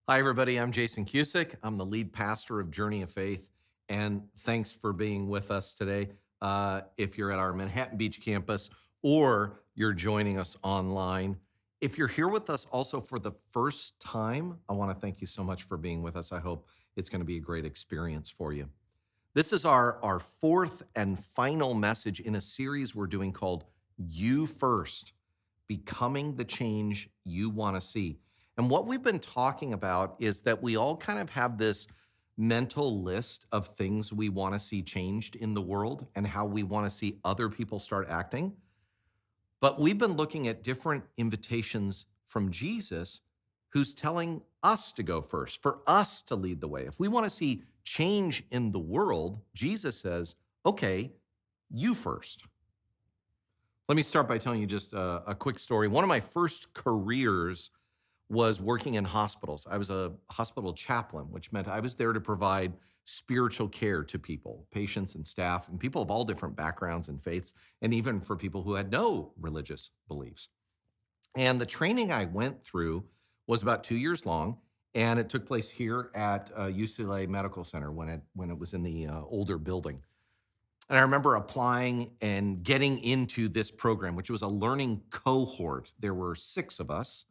Hi, everybody. I'm Jason Cusick. I'm the lead pastor of Journey of Faith, and thanks for being with us today. If you're at our Manhattan Beach campus or you're joining us online, if you're here with us also for the first time, I want to thank you so much for being with us. I hope it's going to be a great experience for you. This is our fourth and final message in a series we're doing called You First, Becoming the Change You Want to See. And what we've been talking about is that we all kind of have this mental list of things we want to see changed in the world and how we want to see other people start acting. But we've been looking at different invitations from Jesus who's telling us to go first, for us to lead the way. If we want to see change in the world, Jesus says, okay, you first. Let me start by telling you just a quick story. One of my first careers was working in hospitals. I was a hospital chaplain, which meant I was there to provide spiritual care to people, patients and staff, and people of all different backgrounds and faiths, and even for people who had no religious beliefs. And the training I went through was about 2 years long, and it took place here at UCLA Medical Center when it was in the older building. And I remember applying and getting into this program, which was a learning cohort. There were six of us,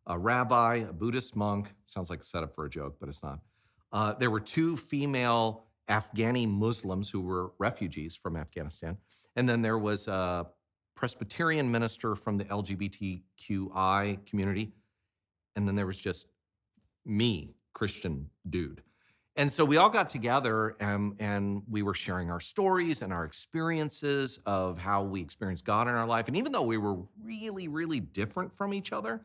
a rabbi, a Buddhist monk. Sounds like a setup for a joke, but it's not. There were two female Afghani Muslims who were refugees from Afghanistan. And then there was a Presbyterian minister from the LGBTQI community. And then there was just me, Christian dude. And so we all got together and we were sharing our stories and our experiences of how we experienced God in our life. And even though we were really, really different from each other,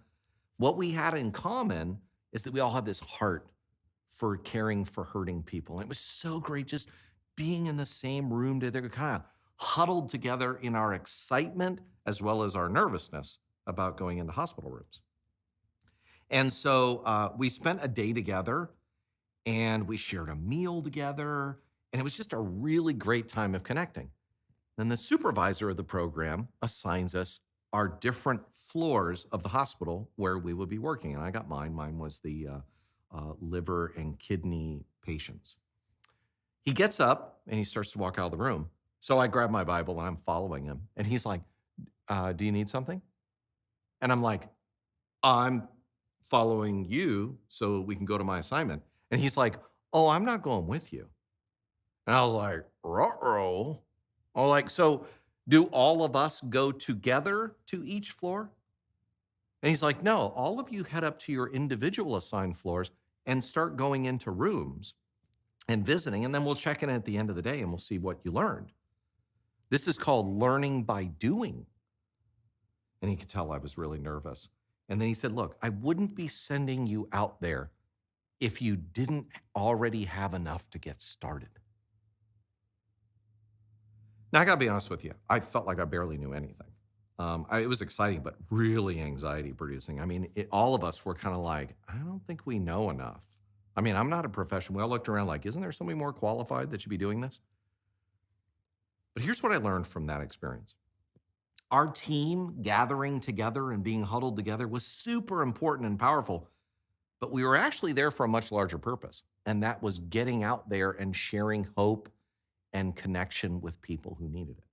what we had in common is that we all had this heart for caring for hurting people. And it was so great just being in the same room together, kind of huddled together in our excitement as well as our nervousness about going into hospital rooms. And so we spent a day together and we shared a meal together. And it was just a really great time of connecting. Then the supervisor of the program assigns us our different floors of the hospital where we would be working. And I got mine. Mine was the liver and kidney patients. He gets up and he starts to walk out of the room. So I grab my Bible and I'm following him. And he's like, do you need something? And I'm like, I'm following you so we can go to my assignment. And he's like, oh, I'm not going with you. And I was like, ruh-roh. Oh, like, so do all of us go together to each floor? And he's like, no, all of you head up to your individual assigned floors and start going into rooms and visiting. And then we'll check in at the end of the day and we'll see what you learned. This is called learning by doing. And he could tell I was really nervous. And then he said, look, I wouldn't be sending you out there if you didn't already have enough to get started. Now, I got to be honest with you. I felt like I barely knew anything. It was exciting, but really anxiety producing. I mean, all of us were kind of like, I don't think we know enough. I mean, I'm not a professional. We all looked around like, isn't there somebody more qualified that should be doing this? But here's what I learned from that experience. Our team gathering together and being huddled together was super important and powerful, but we were actually there for a much larger purpose. And that was getting out there and sharing hope and connection with people who needed it.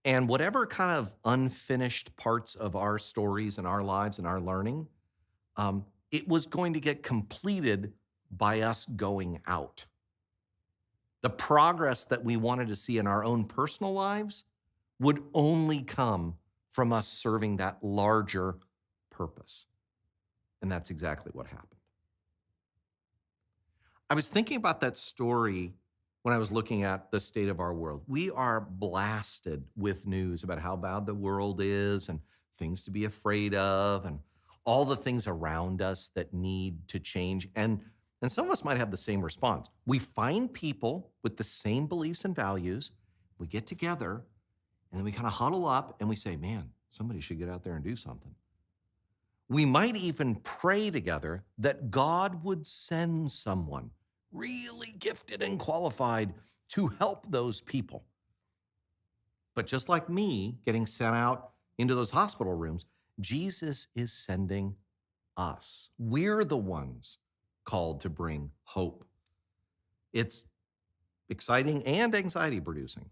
And whatever kind of unfinished parts of our stories and our lives and our learning, it was going to get completed by us going out. The progress that we wanted to see in our own personal lives would only come from us serving that larger purpose. And that's exactly what happened. I was thinking about that story when I was looking at the state of our world. We are blasted with news about how bad the world is and things to be afraid of and all the things around us that need to change. And some of us might have the same response. We find people with the same beliefs and values, we get together, and then we kind of huddle up and we say, man, somebody should get out there and do something. We might even pray together that God would send someone really gifted and qualified to help those people. But just like me getting sent out into those hospital rooms, Jesus is sending us. We're the ones called to bring hope. It's exciting and anxiety producing.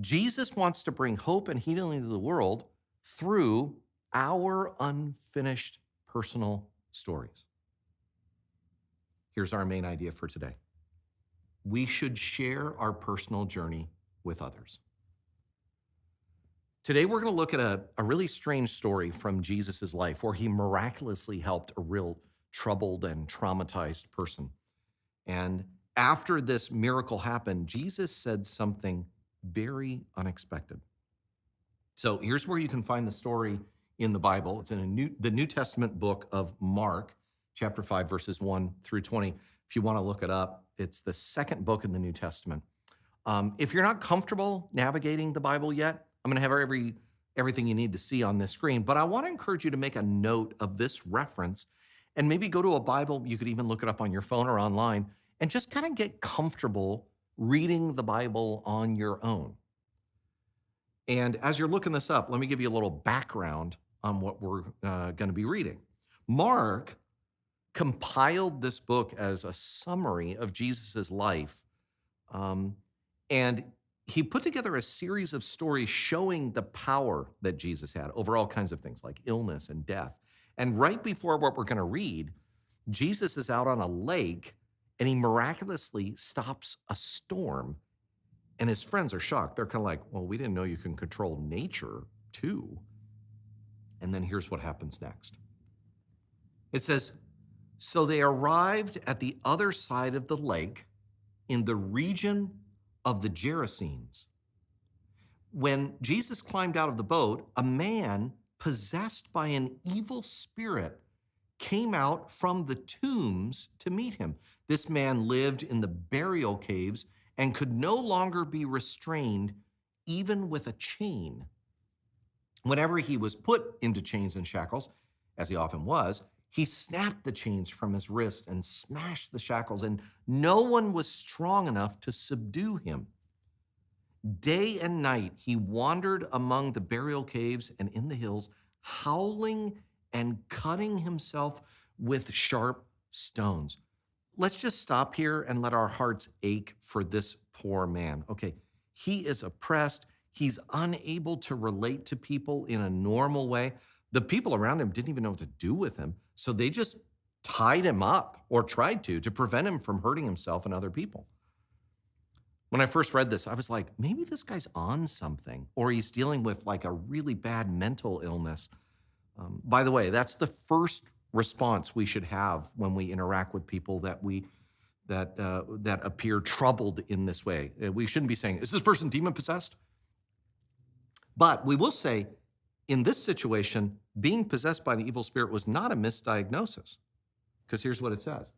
Jesus wants to bring hope and healing to the world through our unfinished personal stories. Here's our main idea for today. We should share our personal journey with others. Today, we're going to look at a really strange story from Jesus' life where he miraculously helped a real troubled and traumatized person. And after this miracle happened, Jesus said something very unexpected. So here's where you can find the story in the Bible. It's in the New Testament book of Mark, chapter 5, verses 1 through 20. If you want to look it up, it's the second book in the New Testament. If you're not comfortable navigating the Bible yet, I'm going to have everything you need to see on this screen, but I want to encourage you to make a note of this reference and maybe go to a Bible. You could even look it up on your phone or online and just kind of get comfortable reading the Bible on your own. And as you're looking this up, let me give you a little background on what we're going to be reading. Mark compiled this book as a summary of Jesus's life. And he put together a series of stories showing the power that Jesus had over all kinds of things like illness and death. And right before what we're going to read, Jesus is out on a lake and he miraculously stops a storm. And his friends are shocked. They're kind of like, well, we didn't know you can control nature too. And then here's what happens next. It says, so they arrived at the other side of the lake in the region of the Gerasenes. When Jesus climbed out of the boat, a man possessed by an evil spirit came out from the tombs to meet him. This man lived in the burial caves and could no longer be restrained, even with a chain. Whenever he was put into chains and shackles, as he often was, he snapped the chains from his wrist and smashed the shackles, and no one was strong enough to subdue him. Day and night, he wandered among the burial caves and in the hills, howling and cutting himself with sharp stones. Let's just stop here and let our hearts ache for this poor man. Okay, he is oppressed. He's unable to relate to people in a normal way. The people around him didn't even know what to do with him, so they just tied him up or tried to prevent him from hurting himself and other people. When I first read this, I was like, maybe this guy's on something, or he's dealing with like a really bad mental illness. By the way, that's the first response we should have when we interact with people that appear troubled in this way. We shouldn't be saying, "Is this person demon possessed?" But we will say, in this situation, being possessed by an evil spirit was not a misdiagnosis, because here's what it says.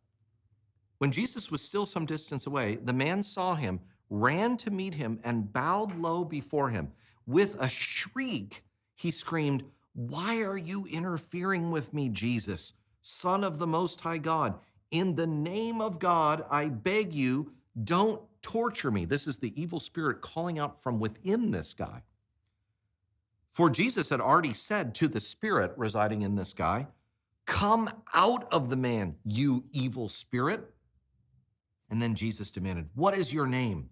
When Jesus was still some distance away, the man saw him, ran to meet him, and bowed low before him. With a shriek, he screamed, "Why are you interfering with me, Jesus, Son of the Most High God? In the name of God, I beg you, don't torture me." This is the evil spirit calling out from within this guy. For Jesus had already said to the spirit residing in this guy, "Come out of the man, you evil spirit." And then Jesus demanded, "What is your name?"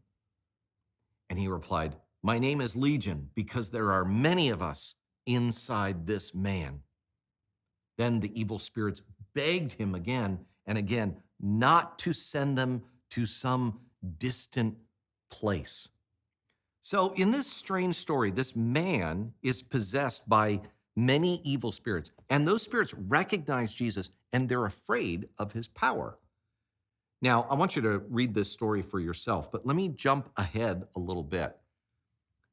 And he replied, "My name is Legion, because there are many of us inside this man." Then the evil spirits begged him again and again not to send them to some distant place. So in this strange story, this man is possessed by many evil spirits, and those spirits recognize Jesus and they're afraid of his power. Now, I want you to read this story for yourself, but let me jump ahead a little bit.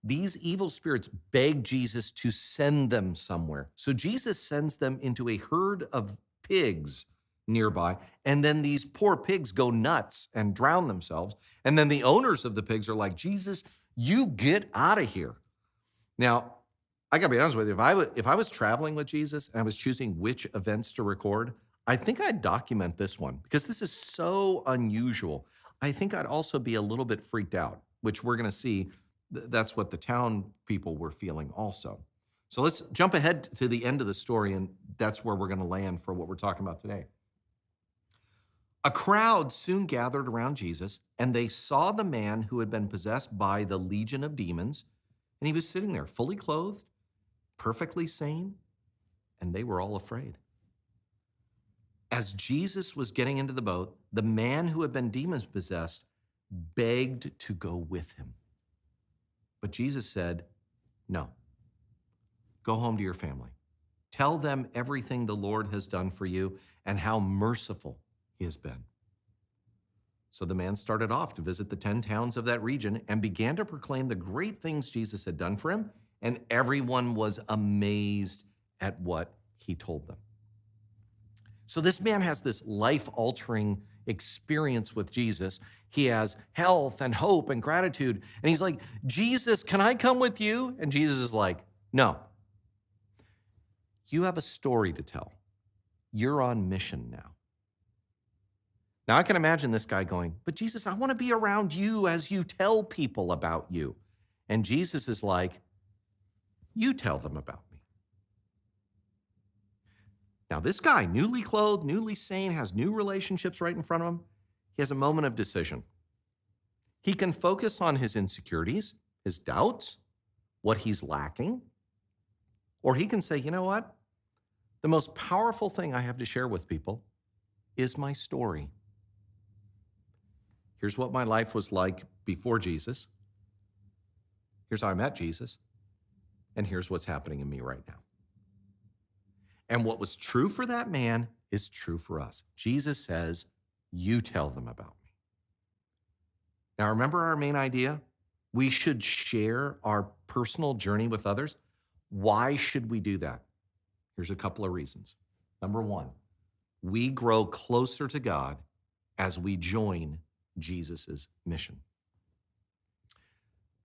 These evil spirits beg Jesus to send them somewhere. So Jesus sends them into a herd of pigs nearby, and then these poor pigs go nuts and drown themselves. And then the owners of the pigs are like, "Jesus, you get out of here." Now, I gotta be honest with you, if I was traveling with Jesus and I was choosing which events to record, I think I'd document this one because this is so unusual. I think I'd also be a little bit freaked out, which we're gonna see. That's what the town people were feeling also. So let's jump ahead to the end of the story, and that's where we're going to land for what we're talking about today. A crowd soon gathered around Jesus, and they saw the man who had been possessed by the legion of demons, and he was sitting there fully clothed, perfectly sane, and they were all afraid. As Jesus was getting into the boat, the man who had been demons possessed begged to go with him. But Jesus said, "No, go home to your family. Tell them everything the Lord has done for you and how merciful he has been." So the man started off to visit the 10 towns of that region and began to proclaim the great things Jesus had done for him, and everyone was amazed at what he told them. So this man has this life-altering experience with Jesus. He has health and hope and gratitude. And he's like, "Jesus, can I come with you?" And Jesus is like, "No. You have a story to tell. You're on mission now." Now I can imagine this guy going, "But Jesus, I want to be around you as you tell people about you." And Jesus is like, "You tell them about me." Now, this guy, newly clothed, newly sane, has new relationships right in front of him. He has a moment of decision. He can focus on his insecurities, his doubts, what he's lacking, or he can say, "You know what? The most powerful thing I have to share with people is my story. Here's what my life was like before Jesus. Here's how I met Jesus. And here's what's happening in me right now." And what was true for that man is true for us. Jesus says, "You tell them about me." Now, remember our main idea? We should share our personal journey with others. Why should we do that? Here's a couple of reasons. Number one, we grow closer to God as we join Jesus's mission.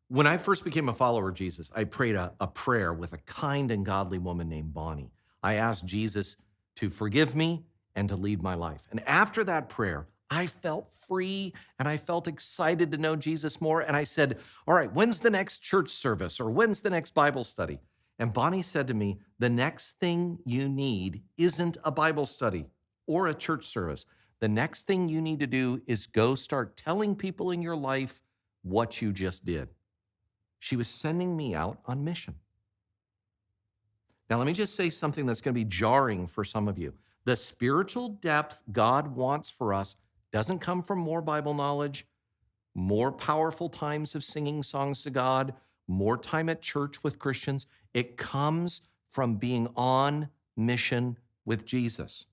When I first became a follower of Jesus, I prayed a prayer with a kind and godly woman named Bonnie. I asked Jesus to forgive me and to lead my life. And after that prayer, I felt free and I felt excited to know Jesus more. And I said, "All right, when's the next church service or when's the next Bible study?" And Bonnie said to me, "The next thing you need isn't a Bible study or a church service. The next thing you need to do is go start telling people in your life what you just did." She was sending me out on mission. Now, let me just say something that's going to be jarring for some of you. The spiritual depth God wants for us doesn't come from more Bible knowledge, more powerful times of singing songs to God, more time at church with Christians. It comes from being on mission with Jesus.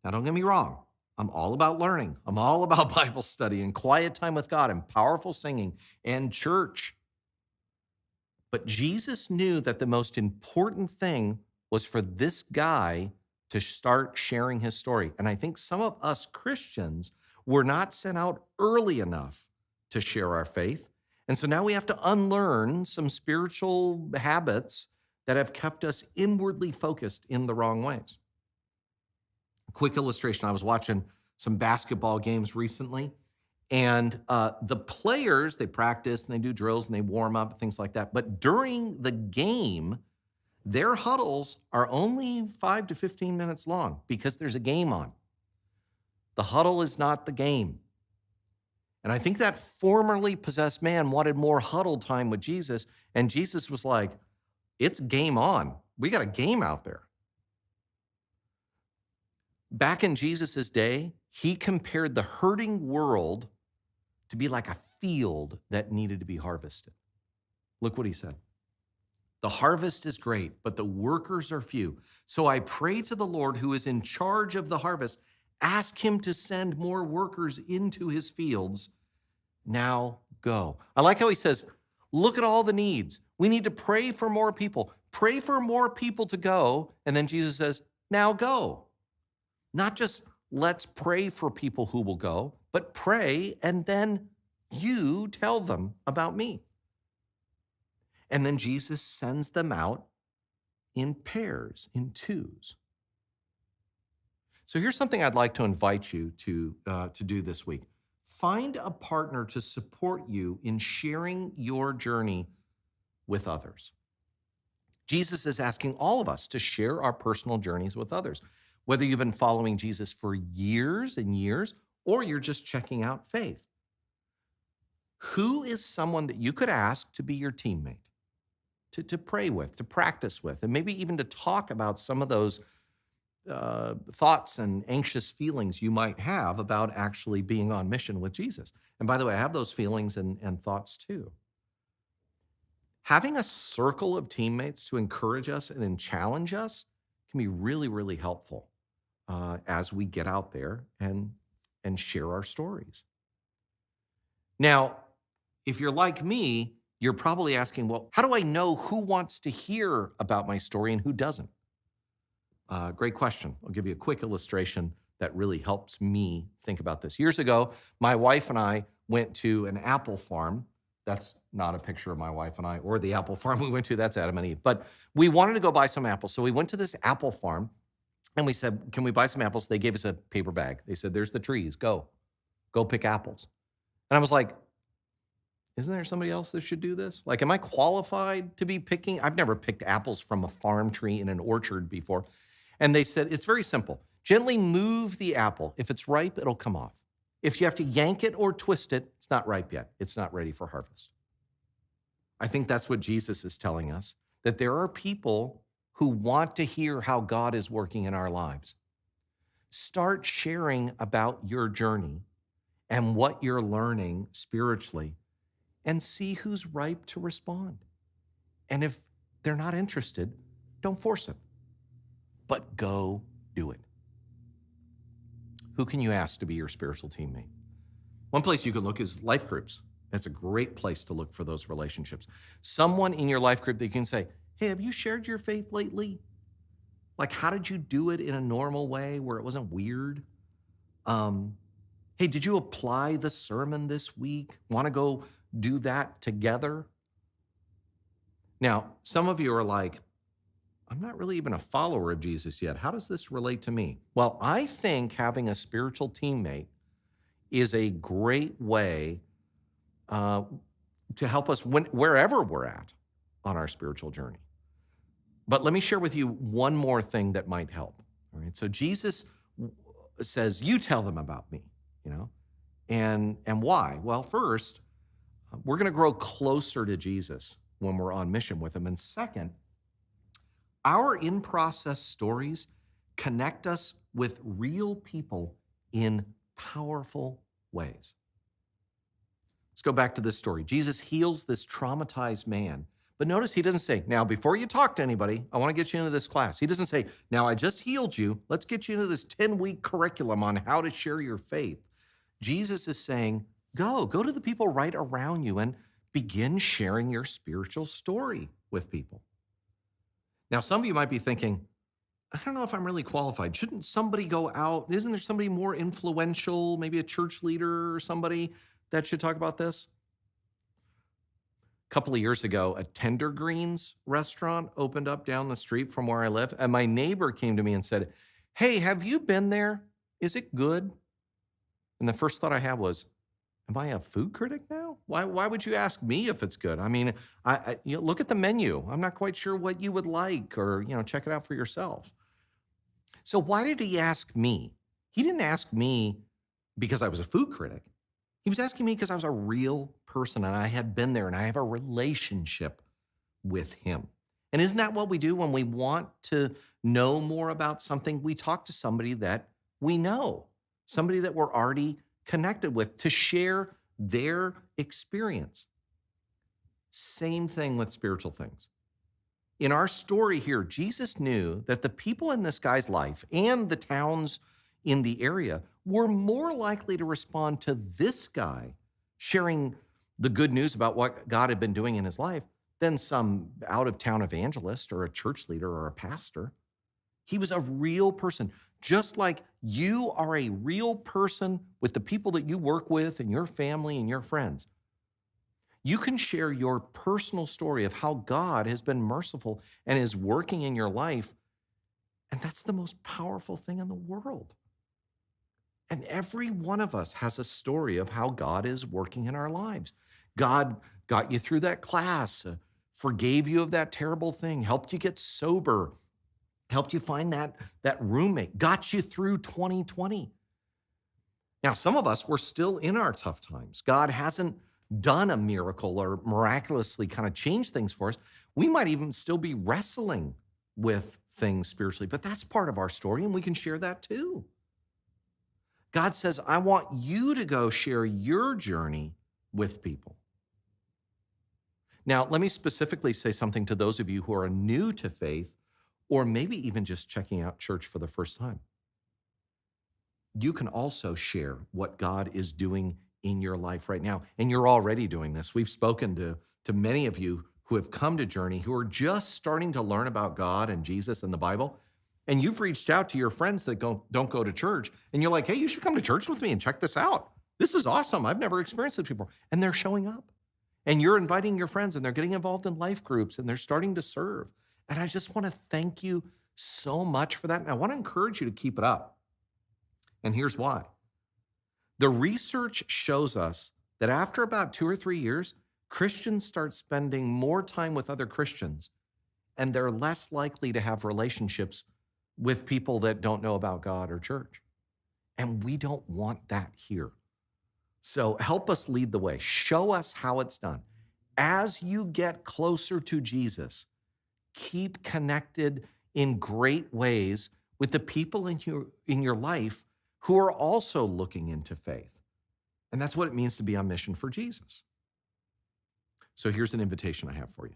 Now, don't get me wrong. I'm all about learning. I'm all about Bible study and quiet time with God and powerful singing and church. But Jesus knew that the most important thing was for this guy to start sharing his story. And I think some of us Christians were not sent out early enough to share our faith. And so now we have to unlearn some spiritual habits that have kept us inwardly focused in the wrong ways. Quick illustration, I was watching some basketball games recently, and the players, they practice and they do drills and they warm up, things like that. But during the game, their huddles are only 5 to 15 minutes long because there's a game on. The huddle is not the game. And I think that formerly possessed man wanted more huddle time with Jesus, and Jesus was like, "It's game on. We got a game out there." Back in Jesus's day, he compared the hurting world to be like a field that needed to be harvested. Look what he said. "The harvest is great, but the workers are few. So I pray to the Lord who is in charge of the harvest, ask him to send more workers into his fields. Now go." I like how he says, look at all the needs. We need to pray for more people. Pray for more people to go. And then Jesus says, now go. Not just let's pray for people who will go, but pray and then you tell them about me. And then Jesus sends them out in pairs, in twos. So here's something I'd like to invite you to do this week. Find a partner to support you in sharing your journey with others. Jesus is asking all of us to share our personal journeys with others. Whether you've been following Jesus for years and years, or you're just checking out faith, who is someone that you could ask to be your teammate, to pray with, to practice with, and maybe even to talk about some of those thoughts and anxious feelings you might have about actually being on mission with Jesus? And by the way, I have those feelings and thoughts too. Having a circle of teammates to encourage us and challenge us can be really, really helpful as we get out there and share our stories. Now, if you're like me, you're probably asking, well, how do I know who wants to hear about my story and who doesn't? Great question. I'll give you a quick illustration that really helps me think about this. Years ago, my wife and I went to an apple farm. That's not a picture of my wife and I or the apple farm we went to. That's Adam and Eve. But we wanted to go buy some apples. So we went to this apple farm and we said, can we buy some apples? They gave us a paper bag. They said, there's the trees. Go pick apples. And I was like, isn't there somebody else that should do this? Like, am I qualified to be picking? I've never picked apples from a farm tree in an orchard before. And they said, it's very simple. Gently move the apple. If it's ripe, it'll come off. If you have to yank it or twist it, it's not ripe yet. It's not ready for harvest. I think that's what Jesus is telling us, that there are people who want to hear how God is working in our lives. Start sharing about your journey and what you're learning spiritually and see who's ripe to respond. And if they're not interested, don't force it, but go do it. Who can you ask to be your spiritual teammate? One place you can look is life groups. It's a great place to look for those relationships. Someone in your life group that you can say, hey, have you shared your faith lately? Like, how did you do it in a normal way where it wasn't weird? Hey, did you apply the sermon this week? Want to go do that together? Now, some of you are like, I'm not really even a follower of Jesus yet. How does this relate to me? Well, I think having a spiritual teammate is a great way to help us wherever we're at on our spiritual journey. But let me share with you one more thing that might help. All right. So Jesus says, you tell them about me, and why? Well, first, we're going to grow closer to Jesus when we're on mission with him. And second, our in-process stories connect us with real people in powerful ways. Let's go back to this story. Jesus heals this traumatized man. But notice he doesn't say, now, before you talk to anybody, I want to get you into this class. He doesn't say, now, I just healed you. Let's get you into this 10-week curriculum on how to share your faith. Jesus is saying, go to the people right around you and begin sharing your spiritual story with people. Now, some of you might be thinking, I don't know if I'm really qualified. Shouldn't somebody go out? Isn't there somebody more influential, maybe a church leader or somebody that should talk about this? A couple of years ago, a Tender Greens restaurant opened up down the street from where I live. And my neighbor came to me and said, hey, have you been there? Is it good? And the first thought I had was, am I a food critic now? Why would you ask me if it's good? I mean, look at the menu. I'm not quite sure what you would like, or, check it out for yourself. So why did he ask me? He didn't ask me because I was a food critic. He was asking me because I was a real person and I had been there and I have a relationship with him. And isn't that what we do when we want to know more about something? We talk to somebody that we know, somebody that we're already connected with, to share their experience. Same thing with spiritual things. In our story here, Jesus knew that the people in this guy's life and the towns in the area were more likely to respond to this guy sharing the good news about what God had been doing in his life than some out-of-town evangelist or a church leader or a pastor. He was a real person, just like you are a real person with the people that you work with and your family and your friends. You can share your personal story of how God has been merciful and is working in your life, and that's the most powerful thing in the world. And every one of us has a story of how God is working in our lives. God got you through that class forgave you of that terrible thing, helped you get sober, helped you find that roommate, got you through 2020. Now, some of us, we're still in our tough times. God hasn't done a miracle or miraculously kind of changed things for us. We might even still be wrestling with things spiritually, but that's part of our story, and we can share that too. God says, I want you to go share your journey with people. Now, let me specifically say something to those of you who are new to faith, or maybe even just checking out church for the first time. You can also share what God is doing in your life right now. And you're already doing this. We've spoken to many of you who have come to Journey who are just starting to learn about God and Jesus and the Bible. And you've reached out to your friends that don't go to church. And you're like, hey, you should come to church with me and check this out. This is awesome. I've never experienced this before. And they're showing up. And you're inviting your friends and they're getting involved in life groups and they're starting to serve. And I just want to thank you so much for that. And I want to encourage you to keep it up. And here's why. The research shows us that after about 2 or 3 years, Christians start spending more time with other Christians, and they're less likely to have relationships with people that don't know about God or church. And we don't want that here. So help us lead the way. Show us how it's done. As you get closer to Jesus, keep connected in great ways with the people in your life who are also looking into faith. And that's what it means to be on mission for Jesus. So here's an invitation I have for you.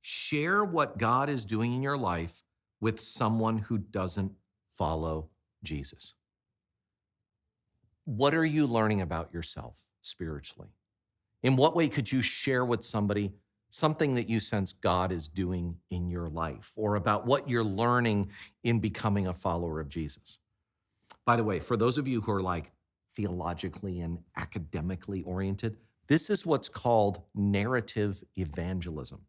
Share what God is doing in your life with someone who doesn't follow Jesus. What are you learning about yourself spiritually? In what way could you share with somebody something that you sense God is doing in your life, or about what you're learning in becoming a follower of Jesus? By the way, for those of you who are like theologically and academically oriented, this is what's called narrative evangelism.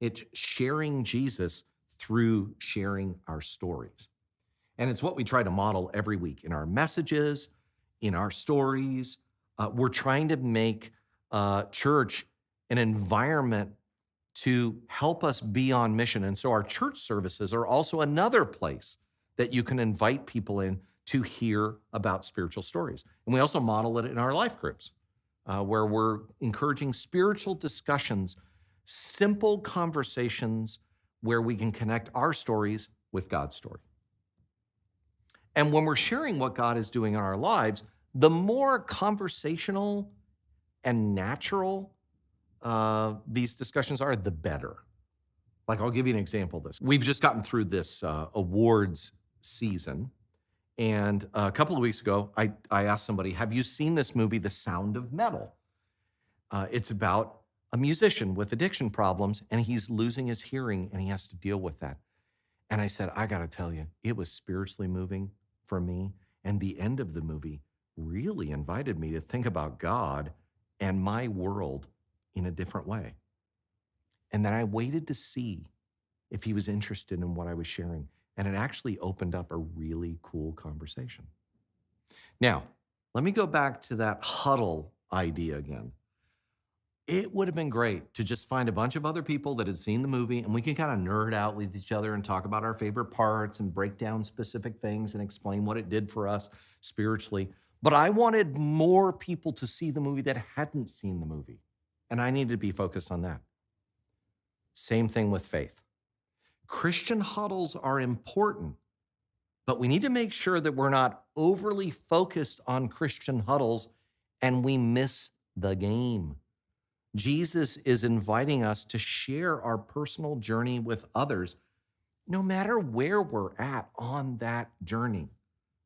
It's sharing Jesus through sharing our stories. And it's what we try to model every week in our messages, in our stories. We're trying to make church an environment to help us be on mission. And so our church services are also another place that you can invite people in to hear about spiritual stories. And we also model it in our life groups, where we're encouraging spiritual discussions, simple conversations where we can connect our stories with God's story. And when we're sharing what God is doing in our lives, the more conversational and natural these discussions are, the better. Like, I'll give you an example of this. We've just gotten through this awards season. And a couple of weeks ago, I asked somebody, have you seen this movie, The Sound of Metal? It's about a musician with addiction problems, and he's losing his hearing, and he has to deal with that. And I said, I got to tell you, it was spiritually moving for me. And the end of the movie really invited me to think about God and my world in a different way. And then I waited to see if he was interested in what I was sharing. And it actually opened up a really cool conversation. Now, let me go back to that huddle idea again. It would have been great to just find a bunch of other people that had seen the movie, and we can kind of nerd out with each other and talk about our favorite parts and break down specific things and explain what it did for us spiritually. But I wanted more people to see the movie that hadn't seen the movie, and I needed to be focused on that. Same thing with faith. Christian huddles are important, but we need to make sure that we're not overly focused on Christian huddles and we miss the game. Jesus is inviting us to share our personal journey with others, no matter where we're at on that journey,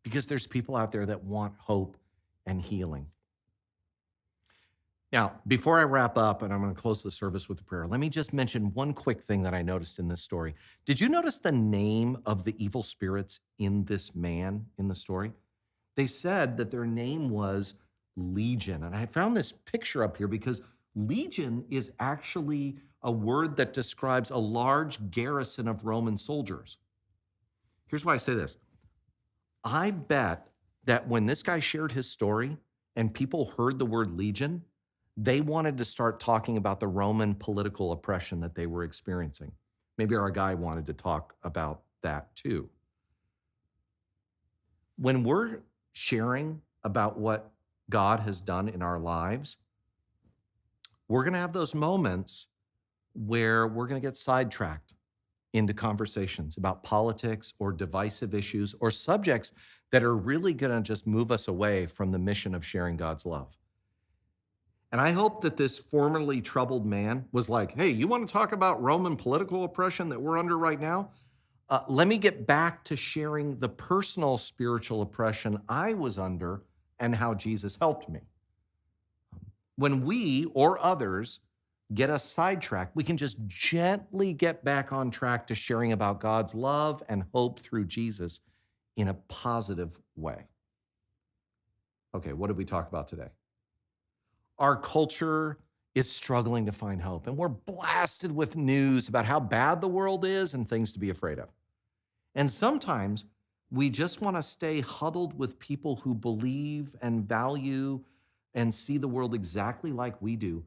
because there's people out there that want hope and healing. Now, before I wrap up, and I'm going to close the service with a prayer, let me just mention one quick thing that I noticed in this story. Did you notice the name of the evil spirits in this man in the story? They said that their name was Legion. And I found this picture up here because Legion is actually a word that describes a large garrison of Roman soldiers. Here's why I say this. I bet that when this guy shared his story and people heard the word Legion, They wanted to start talking about the Roman political oppression that they were experiencing. Maybe our guy wanted to talk about that too. When we're sharing about what God has done in our lives, we're going to have those moments where we're going to get sidetracked into conversations about politics or divisive issues or subjects that are really going to just move us away from the mission of sharing God's love. And I hope that this formerly troubled man was like, hey, you want to talk about Roman political oppression that we're under right now? Let me get back to sharing the personal spiritual oppression I was under and how Jesus helped me. When we or others get us sidetracked, we can just gently get back on track to sharing about God's love and hope through Jesus in a positive way. Okay, what did we talk about today? Our culture is struggling to find hope, and we're blasted with news about how bad the world is and things to be afraid of. And sometimes we just want to stay huddled with people who believe and value and see the world exactly like we do.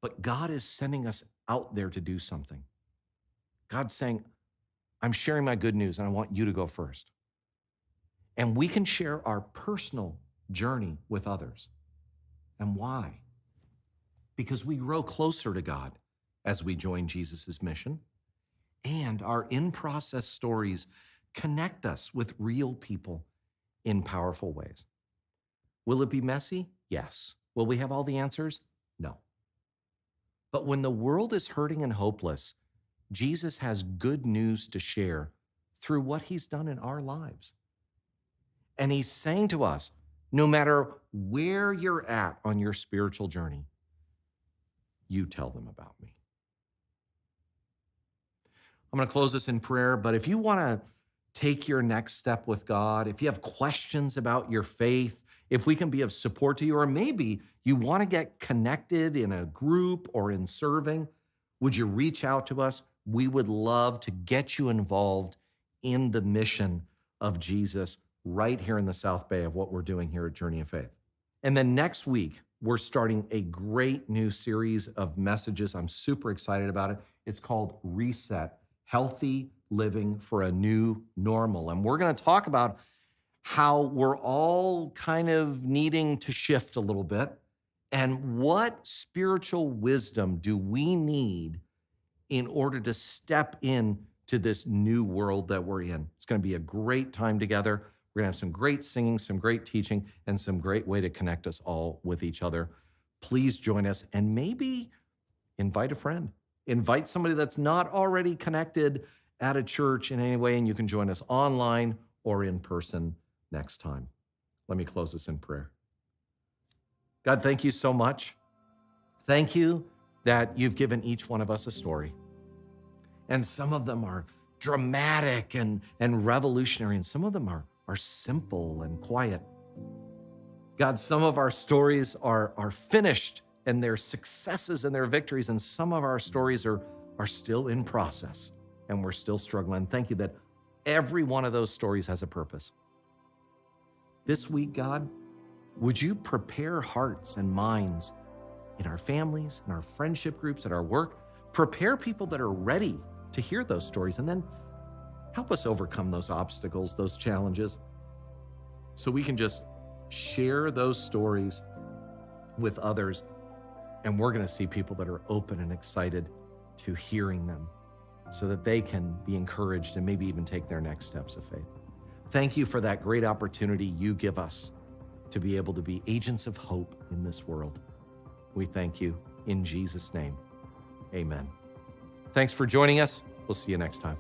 But God is sending us out there to do something. God's saying, I'm sharing my good news and I want you to go first. And we can share our personal journey with others. And why? Because we grow closer to God as we join Jesus' mission. And our in-process stories connect us with real people in powerful ways. Will it be messy? Yes. Will we have all the answers? No. But when the world is hurting and hopeless, Jesus has good news to share through what he's done in our lives. And he's saying to us, no matter where you're at on your spiritual journey, you tell them about me. I'm going to close this in prayer, but if you want to take your next step with God, if you have questions about your faith, if we can be of support to you, or maybe you want to get connected in a group or in serving, would you reach out to us? We would love to get you involved in the mission of Jesus right here in the South Bay of what we're doing here at Journey of Faith. And then next week, we're starting a great new series of messages. I'm super excited about it. It's called Reset, Healthy Living for a New Normal. And we're going to talk about how we're all kind of needing to shift a little bit and what spiritual wisdom do we need in order to step in to this new world that we're in. It's going to be a great time together. We're going to have some great singing, some great teaching, and some great way to connect us all with each other. Please join us and maybe invite a friend. Invite somebody that's not already connected at a church in any way, and you can join us online or in person next time. Let me close this in prayer. God, thank you so much. Thank you that you've given each one of us a story. And some of them are dramatic and revolutionary, and some of them are simple and quiet. God, some of our stories are finished and their successes and their victories, and some of our stories are still in process and we're still struggling. Thank you that every one of those stories has a purpose. This week, God, would you prepare hearts and minds in our families, in our friendship groups, at our work? Prepare people that are ready to hear those stories, and then help us overcome those obstacles, those challenges, so we can just share those stories with others, and we're going to see people that are open and excited to hearing them so that they can be encouraged and maybe even take their next steps of faith. Thank you for that great opportunity you give us to be able to be agents of hope in this world. We thank you in Jesus' name. Amen. Thanks for joining us. We'll see you next time.